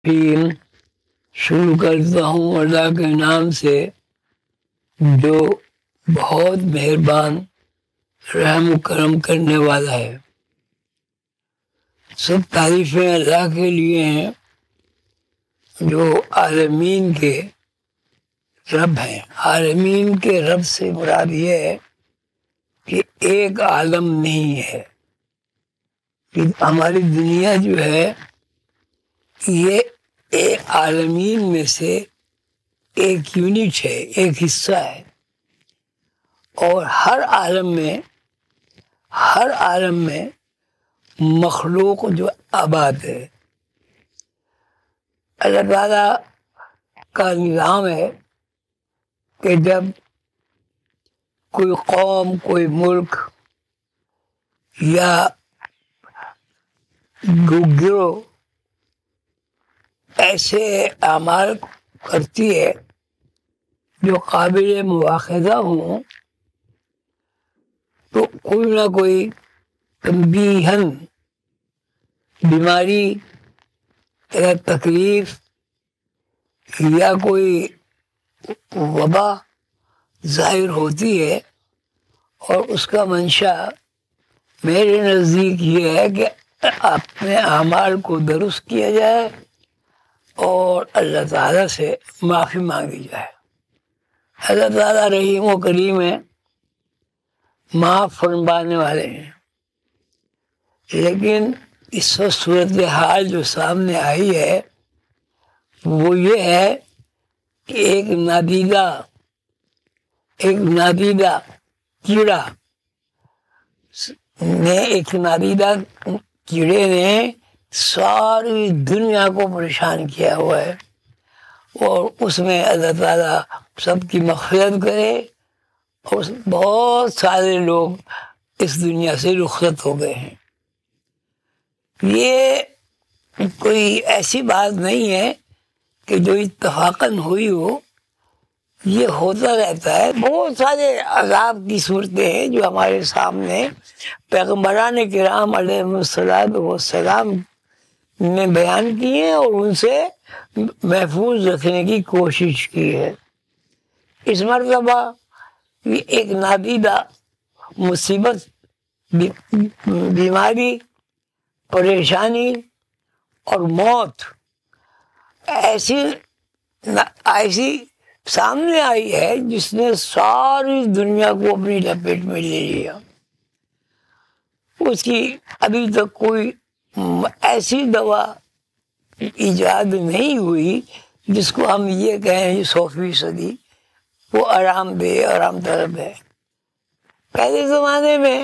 الرحیم. شروع کرتا ہوں اللہ کے نام سے جو بہت مہربان رحم و کرم کرنے والا ہے. سب تعریفیں اللہ کے لیے ہیں جو عالمین کے رب ہیں. عالمین کے رب سے مراد یہ ہے کہ ایک عالم نہیں ہے. کہ ہماری دنیا جو ہے یہ ایک عالمین میں سے ایک یونٹ ہے، ایک حصہ ہے. اور ہر عالم میں مخلوق جو آباد ہے. اللہ تعالیٰ کا نظام ہے کہ جب کوئی قوم، کوئی ملک یا گروہ ایسے اعمال کرتی ہے جو قابل مواخذہ ہوں تو کوئی نہ کوئی تنبیہاً بیماری یا تکلیف یا کوئی وبا ظاہر ہوتی ہے. اور اس کا منشا میرے نزدیک یہ ہے کہ اپنے اعمال کو درست کیا جائے اور اللہ تعالیٰ سے معافی مانگی جائے. اللہ تعالیٰ رحیم و کریم ہے، معاف فرمانے والے ہیں. لیکن اس وقت صورتحال جو سامنے آئی ہے وہ یہ ہے کہ ایک نادیدہ کیڑے نے ساری دنیا کو پریشان کیا ہوا ہے. اور اس میں اللہ تعالیٰ سب کی مغفرت کرے اور بہت سارے لوگ اس دنیا سے رخصت ہو گئے ہیں. یہ کوئی ایسی بات نہیں ہے کہ جو اتفاقاً ہوئی ہو، یہ ہوتا رہتا ہے. بہت سارے عذاب کی صورتیں ہیں جو ہمارے سامنے پیغمبران کرام علیہ السلام نے بیان کی ہیں اور ان سے محفوظ رکھنے کی کوشش کی ہے. اس مرتبہ ایک نادیدہ مصیبت، بیماری، پریشانی اور موت ایسی سامنے آئی ہے جس نے ساری دنیا کو اپنی لپیٹ میں لے لیا. اس کی ابھی تک کوئی ایسی دوا ایجاد نہیں ہوئی جس کو ہم یہ کہیں 100% وہ آرام طلب ہے. پہلے زمانے میں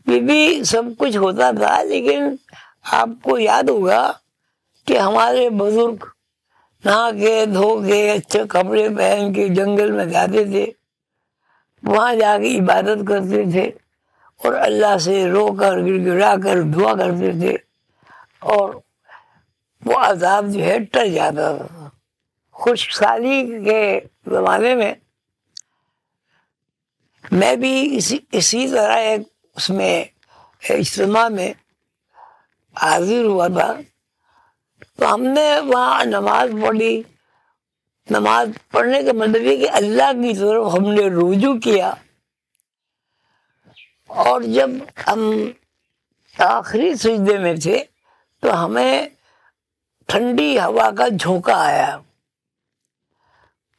بھی سب کچھ ہوتا تھا، لیکن آپ کو یاد ہوگا کہ ہمارے بزرگ نہا کے دھو کے اچھے کپڑے پہن کے جنگل میں جاتے تھے، وہاں جا کے عبادت کرتے تھے اور اللہ سے رو کر گڑ گڑا کر دعا کرتے تھے اور وہ عذاب جو ہے ٹل جاتا تھا. خشک سالی کے زمانے میں میں بھی اسی طرح ایک اس میں اجتماع میں حاضر ہوا تھا. تو ہم نے وہاں نماز پڑھی. نماز پڑھنے کا مطلب یہ کہ اللہ کی طرف ہم نے رجوع کیا. اور جب ہم آخری سجدے میں تھے تو ہمیں ٹھنڈی ہوا کا جھونکا آیا.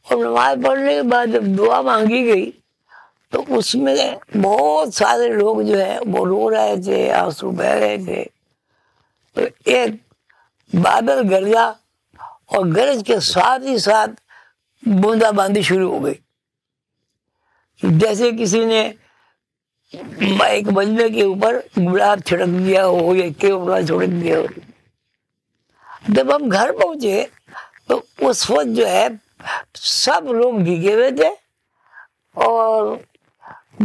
اور نماز پڑھنے کے بعد جب دعا مانگی گئی تو اس میں بہت سارے لوگ جو ہے وہ رو رہے تھے، آنسو بہہ رہے تھے. تو ایک بادل گرجا اور گرج کے ساتھ ہی ساتھ بوندا باندی شروع ہو گئی، جیسے کسی نے ایک بجلے کے اوپر گلاب چھڑک دیا ہو یا کیوڑا چھڑک دیا ہو. جب ہم گھر پہنچے تو اس وقت جو ہے سب لوگ بھیگے ہوئے تھے اور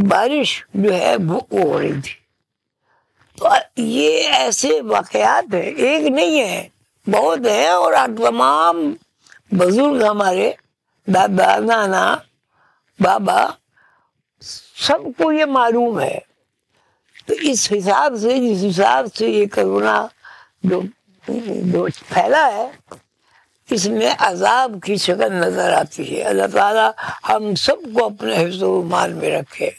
بارش جو ہے وہ ہو رہی تھی. تو یہ ایسے واقعات ہیں، ایک نہیں ہے، بہت ہیں. اور تمام بزرگ ہمارے دادا نانا بابا سب کو یہ معلوم ہے. تو اس حساب سے، جس حساب سے یہ کرونا جو پھیلا ہے اس میں عذاب کی شکل نظر آتی ہے. اللہ تعالیٰ ہم سب کو اپنے حفظ و ایمان میں رکھے.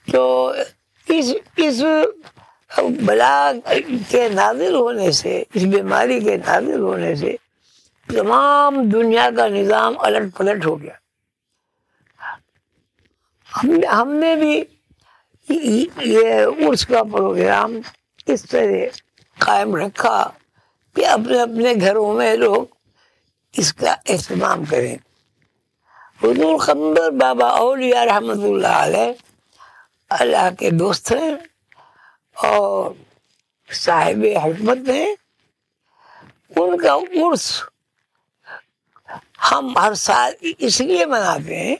تو اس بلا کے نازل ہونے سے، اس بیماری کے نازل ہونے سے تمام دنیا کا نظام الٹ پلٹ ہو گیا. ہم نے بھی یہ عرس کا پروگرام اس طرح قائم رکھا کہ اپنے اپنے گھروں میں لوگ اس کا اہتمام کریں. حضور قمر بابا اولیاء رحمۃ اللہ علیہ اللہ کے دوست ہیں اور صاحب حکمت ہیں. ان کا عرس ہم ہر سال اس لیے مناتے ہیں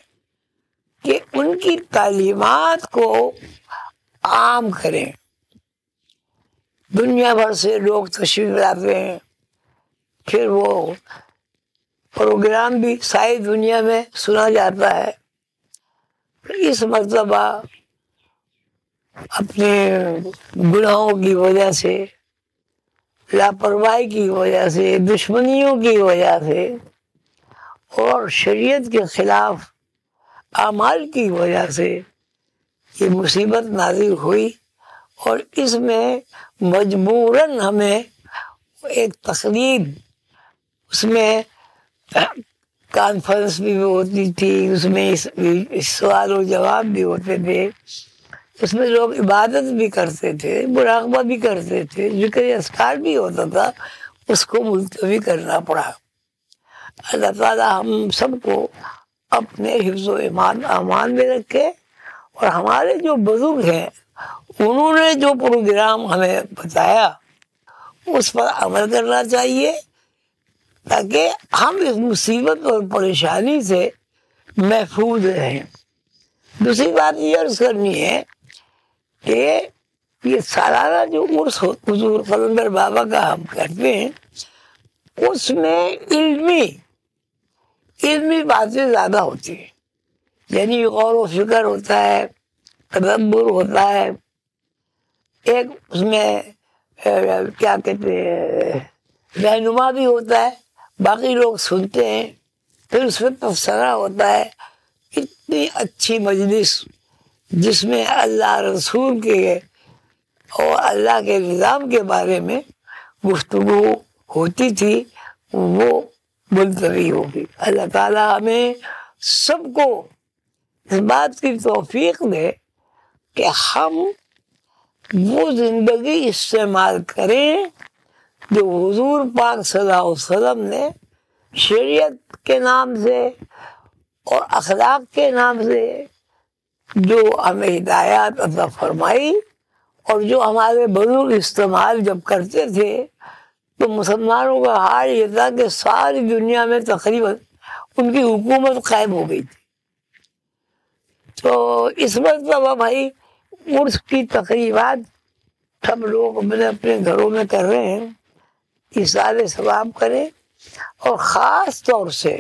کہ ان کی تعلیمات کو عام کریں. دنیا بھر سے لوگ تشریف لاتے ہیں، پھر وہ پروگرام بھی ساری دنیا میں سنا جاتا ہے. اس مرتبہ اپنے گناہوں کی وجہ سے، لاپرواہی کی وجہ سے، دشمنیوں کی وجہ سے اور شریعت کے خلاف اعمال کی وجہ سے یہ مصیبت نازل ہوئی. اور اس میں مجبوراً ہمیں ایک تقریب، اس میں کانفرنس بھی ہوتی تھی، اس میں سوال و جواب بھی ہوتے تھے، اس میں لوگ عبادت بھی کرتے تھے، مراقبہ بھی کرتے تھے، ذکر اذکار بھی ہوتا تھا، اس کو ملتوی کرنا پڑا. اللہ تعالیٰ ہم سب کو اپنے حفظ و امان میں رکھے. اور ہمارے جو بزرگ ہیں انہوں نے جو پروگرام ہمیں بتایا اس پر عمل کرنا چاہیے تاکہ ہم اس مصیبت اور پریشانی سے محفوظ رہیں. دوسری بات یہ عرض کرنی ہے کہ یہ سالانہ جو عرس حضور قلندر بابا کا ہم کرتے ہیں اس میں علمی باتیں زیادہ ہوتی ہیں. یعنی غور و فکر ہوتا ہے، تدبر ہوتا ہے، ایک اس میں کیا کہتے ہیں رہنما بھی ہوتا ہے، باقی لوگ سنتے ہیں، پھر اس میں تبصرہ ہوتا ہے. اتنی اچھی مجلس جس میں اللہ رسول کے اور اللہ کے نظام کے بارے میں گفتگو ہوتی تھی وہ ملتوی ہوگی. اللہ تعالیٰ ہمیں سب کو اس بات کی توفیق دے کہ ہم وہ زندگی استعمال کریں جو حضور پاک صلی اللہ علیہ وسلم نے شریعت کے نام سے اور اخلاق کے نام سے جو ہمیں ہدایات عطا فرمائی، اور جو ہمارے بزرگ استعمال جب کرتے تھے تو مسلمانوں کا حال یہ تھا کہ ساری دنیا میں تقریباً ان کی حکومت قائم ہو گئی تھی. تو اس مرتبہ بھائی عرس کی تقریبات سب لوگ اپنے اپنے گھروں میں کر رہے ہیں، اثار ثواب کریں اور خاص طور سے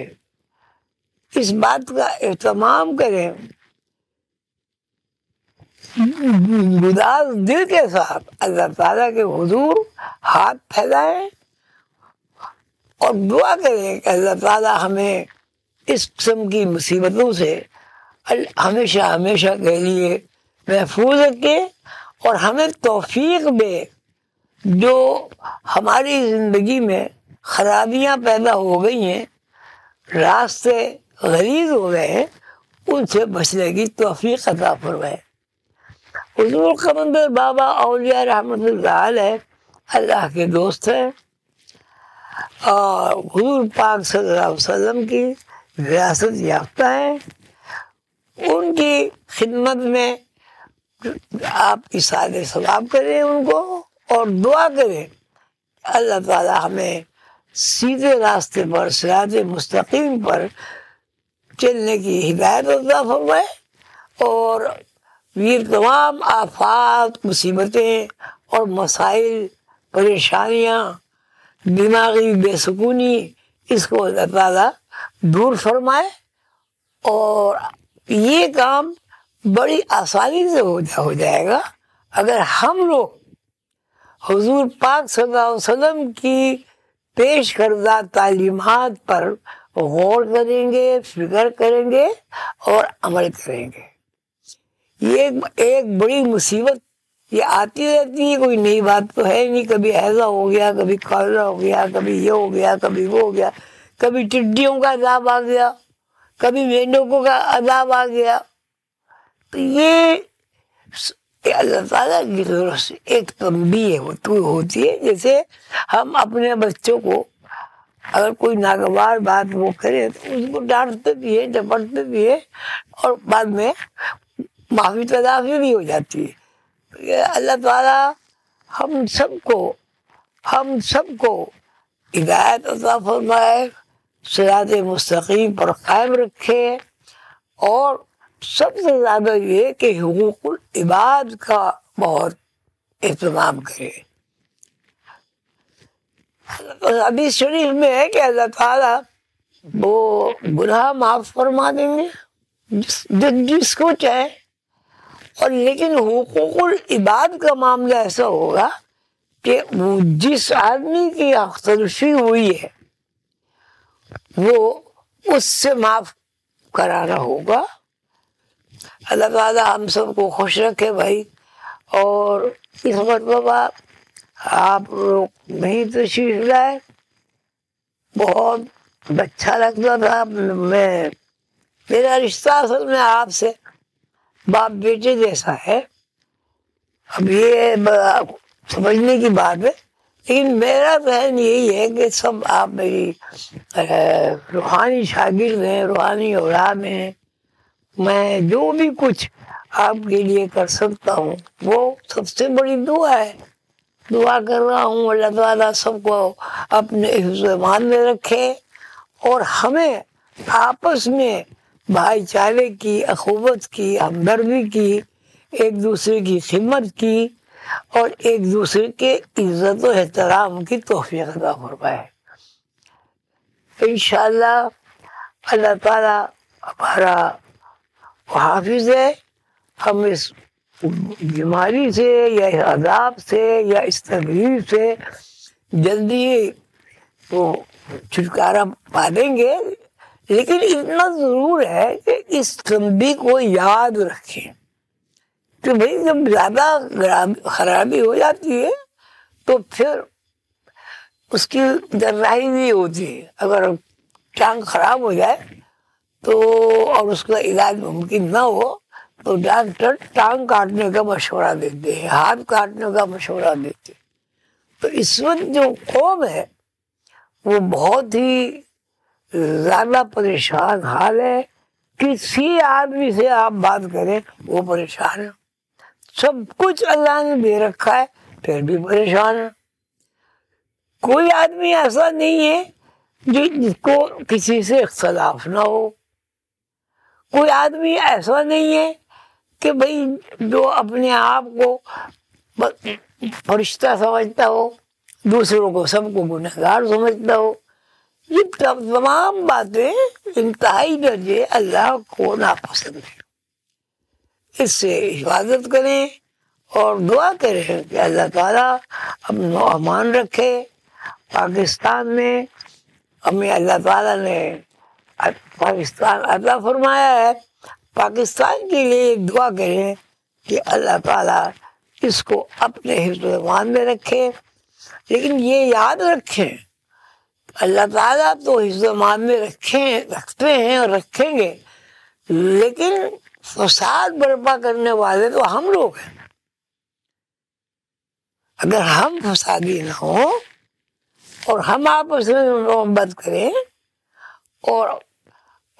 اس بات کا اہتمام کریں گداز دل کے ساتھ اللہ تعالیٰ کے حضور ہاتھ پھیلائیں اور دعا کریں کہ اللہ تعالیٰ ہمیں اس قسم کی مصیبتوں سے ہمیشہ ہمیشہ کے لیے محفوظ رکھے اور ہمیں توفیق دے. جو ہماری زندگی میں خرابیاں پیدا ہو گئی ہیں، راستے غلیظ ہو گئے ہیں، ان سے بچنے کی توفیق عطا فرمائے. حضور قلندر بابا اولیاء رحمۃ اللہ علیہ اللہ کے دوست ہیں اور حضور پاک صلی اللہ علیہ وسلم کی وراثت یافتہ ہیں. ان کی خدمت میں آپ اثار ثواب کریں ان کو اور دعا کریں اللہ تعالیٰ ہمیں سیدھے راستے پر صراط مستقیم پر چلنے کی ہدایت عطا فرمائے اور یہ تمام آفات، مصیبتیں اور مسائل، پریشانیاں، دماغی بے سکونی، اس کو اللہ تعالیٰ دور فرمائے. اور یہ کام بڑی آسانی سے ہو جائے گا اگر ہم لوگ حضور پاک صلی اللہ علیہ وسلم کی پیش کردہ تعلیمات پر غور کریں گے، فکر کریں گے اور عمل کریں گے۔ یہ ایک بڑی مصیبت یہ آتی رہتی ہے، کوئی نئی بات تو ہے نہیں، کبھی ایسا ہو گیا، کبھی کالرا ہو گیا، کبھی یہ ہو گیا، کبھی وہ ہو گیا، کبھی ٹڈیوں کا عذاب آ گیا، کبھی مینڈکوں کا عذاب آ گیا۔ تو یہ اللہ تعالیٰ کی طرف سے ایک تنبیہ ہوتی ہے، جیسے ہم اپنے بچوں کو اگر کوئی ناگوار بات وہ کرے تو اس کو ڈانٹتے بھی ہے، ڈپٹتے بھی ہے، اور بعد میں معافی تلافی بھی ہو جاتی ہے۔ اللہ تعالیٰ ہم سب کو ہدایت عطا فرمائے، صراط مستقیم پر قائم رکھے، اور سب سے زیادہ یہ کہ حقوق العباد کا بہت اہتمام کرے۔ حدیث شریف میں ہے کہ اللہ تعالیٰ وہ گناہ معاف فرما دیں گے جس کو چاہے، اور لیکن حقوق العباد کا معاملہ ایسا ہوگا کہ جس آدمی کی حق تلفی ہوئی ہے وہ اس سے معاف کرانا ہوگا۔ اللہ تعالیٰ ہم سب کو خوش رکھے بھائی، اور اس مرتبہ آپ لوگ نہیں تشریف لائے، بہت اچھا لگتا تھا۔ میرا رشتہ اصل میں آپ سے باپ بیٹے جیسا ہے، اب یہ سمجھنے کی بات ہے، لیکن میرا ذہن یہی ہے کہ سب آپ میری روحانی شاگرد ہیں، روحانی اولاد ہیں۔ میں جو بھی کچھ آپ کے لیے کر سکتا ہوں وہ سب سے بڑی دعا ہے، دعا کر رہا ہوں اللہ تعالیٰ سب کو اپنے حفظ و ایمان میں رکھے، اور ہمیں آپس میں بھائی چارے کی، اخوت کی، ہمدردی کی، ایک دوسرے کی خدمت کی، اور ایک دوسرے کے عزت و احترام کی توفیق عطا فرمائے۔ انشاءاللہ اللہ تعالیٰ ہمارا حافظ ہے، ہم اس بیماری سے یا اس عذاب سے یا اس تکلیف سے جلدی وہ چھٹکارا پا دیں گے، لیکن اتنا ضرور ہے کہ اس تنبیہ کو یاد رکھیں کہ بھئی جب زیادہ خرابی ہو جاتی ہے تو پھر اس کی جراحی بھی ہوتی ہے۔ اگر ٹانگ خراب ہو جائے تو اور اس کا علاج ممکن نہ ہو تو ڈاکٹر ٹانگ کاٹنے کا مشورہ دیتے ہیں، ہاتھ کاٹنے کا مشورہ دیتے ہیں۔ تو اس وقت جو قوم ہے وہ بہت ہی زیادہ پریشان حال ہے، کسی آدمی سے آپ بات کریں وہ پریشان ہے، سب کچھ اللہ نے دے رکھا ہے پھر بھی پریشان ہے۔ کوئی آدمی ایسا نہیں ہے جس کو کسی سے اختلاف نہ ہو، کوئی آدمی ایسا نہیں ہے کہ بھئی جو اپنے آپ کو فرشتہ سمجھتا ہو، دوسروں کو سب کو گنہگار سمجھتا ہو۔ یہ تمام باتیں انتہائی درجے اللہ کو ناپسند ہے۔ اس سے حفاظت کریں اور دعا کریں کہ اللہ تعالیٰ امن و امان رکھے۔ پاکستان میں ہمیں اللہ تعالیٰ نے پاکستان عطا فرمایا ہے، پاکستان کے لیے دعا کریں کہ اللہ تعالیٰ اس کو اپنے حفظ و امان میں رکھے۔ لیکن یہ یاد رکھیں اللہ تعالیٰ تو حفظ و امان میں رکھتے ہیں اور رکھیں گے، لیکن فساد برپا کرنے والے تو ہم لوگ ہیں۔ اگر ہم فسادی نہ ہوں اور ہم آپس میں محبت کریں اور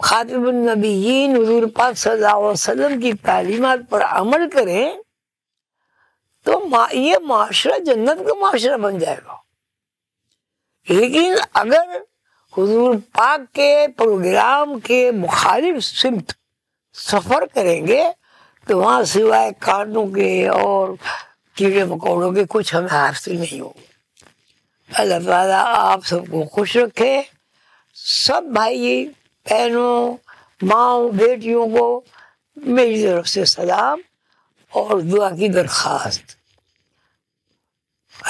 خاتم النبیین حضور پاک صلی اللہ علیہ وسلم کی تعلیمات پر عمل کریں تو یہ معاشرہ جنت کا معاشرہ بن جائے گا۔ لیکن اگر حضور پاک کے پروگرام کے مخالف سمت سفر کریں گے تو وہاں سوائے کانٹوں کے اور کیڑے مکوڑوں کے کچھ ہمیں حاصل نہیں ہوگا۔ اللہ تعالیٰ آپ سب کو خوش رکھے۔ سب بھائی بہنوں، ماؤں، بیٹیوں کو میری طرف سے سلام اور دعا کی درخواست۔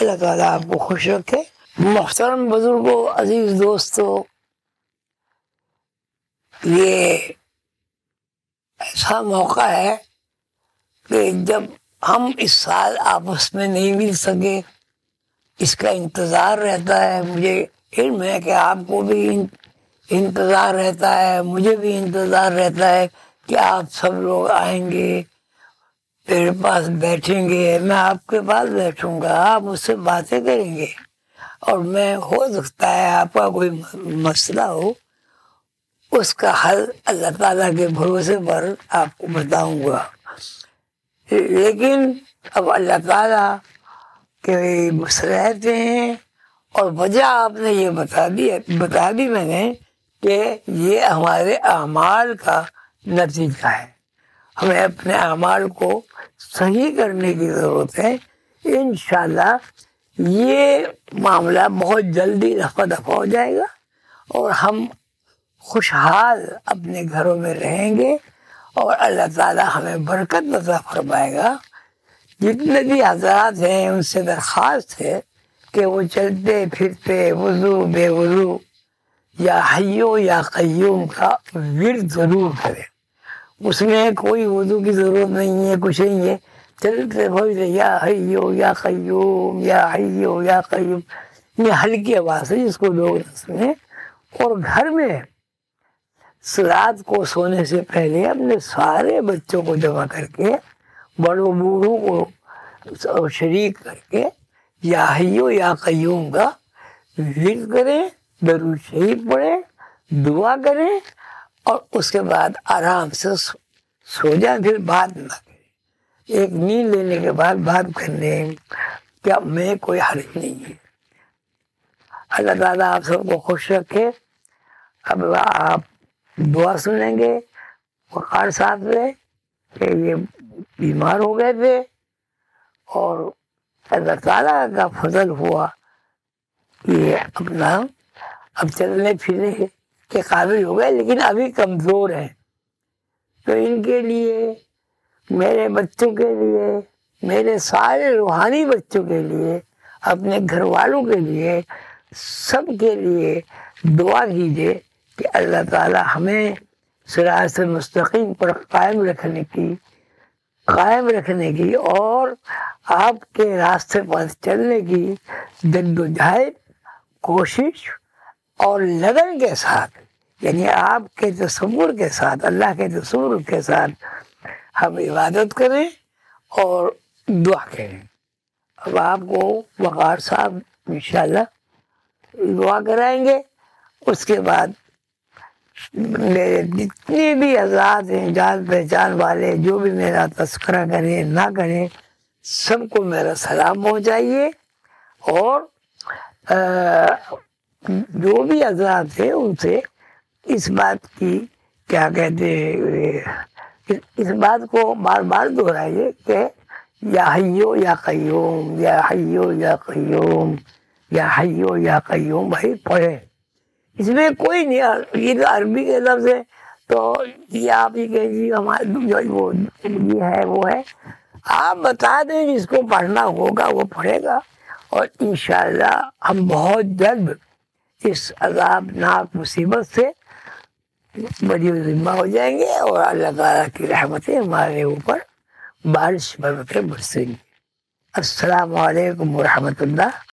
اللہ تعالیٰ آپ کو خوش رکھے۔ محترم بزرگوں، عزیز دوستوں، یہ ایسا موقع ہے کہ جب ہم اس سال آپس میں نہیں مل سکے، اس کا انتظار رہتا ہے۔ مجھے علم ہے کہ آپ کو بھی انتظار رہتا ہے، مجھے بھی انتظار رہتا ہے کہ آپ سب لوگ آئیں گے، میرے پاس بیٹھیں گے، میں آپ کے پاس بیٹھوں گا، آپ مجھ سے باتیں کریں گے، اور میں ہو سکتا ہے آپ کا کوئی مسئلہ ہو، اس کا حل اللہ تعالیٰ کے بھروسے پر آپ کو بتاؤں گا۔ لیکن اب اللہ تعالیٰ کے مسئلے رہتے ہیں، اور وجہ آپ نے یہ بتا دی میں نے کہ یہ ہمارے اعمال کا نتیجہ ہے۔ ہمیں اپنے اعمال کو صحیح کرنے کی ضرورت ہے۔ انشاءاللہ یہ معاملہ بہت جلدی رفع دفع ہو جائے گا، اور ہم خوشحال اپنے گھروں میں رہیں گے، اور اللہ تعالیٰ ہمیں برکت عطا فرمائے گا۔ جتنے بھی حضرات ہیں ان سے درخواست ہے کہ وہ چلتے پھرتے وضو بے وضو یا حیو یا قیوم کا ورد ضرور کریں۔ اس میں کوئی وضو کی ضرورت نہیں ہے، کچھ نہیں ہے، چلتے پھرتے یا حیو یا قیوم یا حیو یا قیوم، یہ ہلکی آواز ہے جس کو لوگ نہ سنیں۔ اور گھر میں رات کو سونے سے پہلے اپنے سارے بچوں کو جمع کر کے، بڑوں بوڑھوں کو شریک کر کے یا حیو یا قیوم کا ذکر کریں، درود شریف پڑھیں، دعا کریں، اور اس کے بعد آرام سے سو جائیں، پھر بات نہ کریں۔ ایک نیند لینے کے بعد بات کرنے کیا میں کوئی حرج نہیں ہے۔ اللہ تعالیٰ آپ سب کو خوش رکھے۔ اب آپ دعا سنیں گے وقار صاحب سے کہ یہ بیمار ہو گئے تھے، اور اللہ تعالیٰ کا فضل ہوا کہ اپنا اب چلنے پھرنے کے قابل ہو گئے، لیکن ابھی کمزور ہیں۔ تو ان کے لیے، میرے بچوں کے لیے، میرے سارے روحانی بچوں کے لیے، اپنے گھر والوں کے لیے، سب کے لیے دعا کیجیے کہ اللہ تعالیٰ ہمیں صراط مستقیم پر قائم رکھنے کی اور آپ کے راستے پر چلنے کی جد و جہد، کوشش اور لگن کے ساتھ، یعنی آپ کے تصور کے ساتھ، اللہ کے تصور کے ساتھ ہم عبادت کریں اور دعا کریں۔ اب آپ کو وقار صاحب انشاءاللہ دعا کرائیں گے۔ اس کے بعد میرے جتنے بھی حضرات ہیں، جان پہچان والے، جو بھی میرا تذکرہ کریں نہ کریں، سب کو میرا سلام پہنچائیے، اور جو بھی حضرات ہیں ان سے اس بات کی کیا کہتے ہیں، اس بات کو بار بار دہرائیے کہ یا حیو یا قیوم، یا حیو یا قیوم، یا حیو یا قیوم بھائی پڑھیں۔ اس میں کوئی نہیں، یہ تو عربی کے لفظ ہے، تو یہ آپ ہی کہ جی ہمارے وہ یہ ہے وہ ہے، آپ بتا دیں جس کو پڑھنا ہوگا وہ پڑھے گا، اور انشاءاللہ ہم بہت جلد اس عذابناک مصیبت سے بری و ذمہ ہو جائیں گے، اور اللہ تعالیٰ کی رحمتیں ہمارے اوپر بارش برسیں گی۔ السلام علیکم ورحمۃ اللہ۔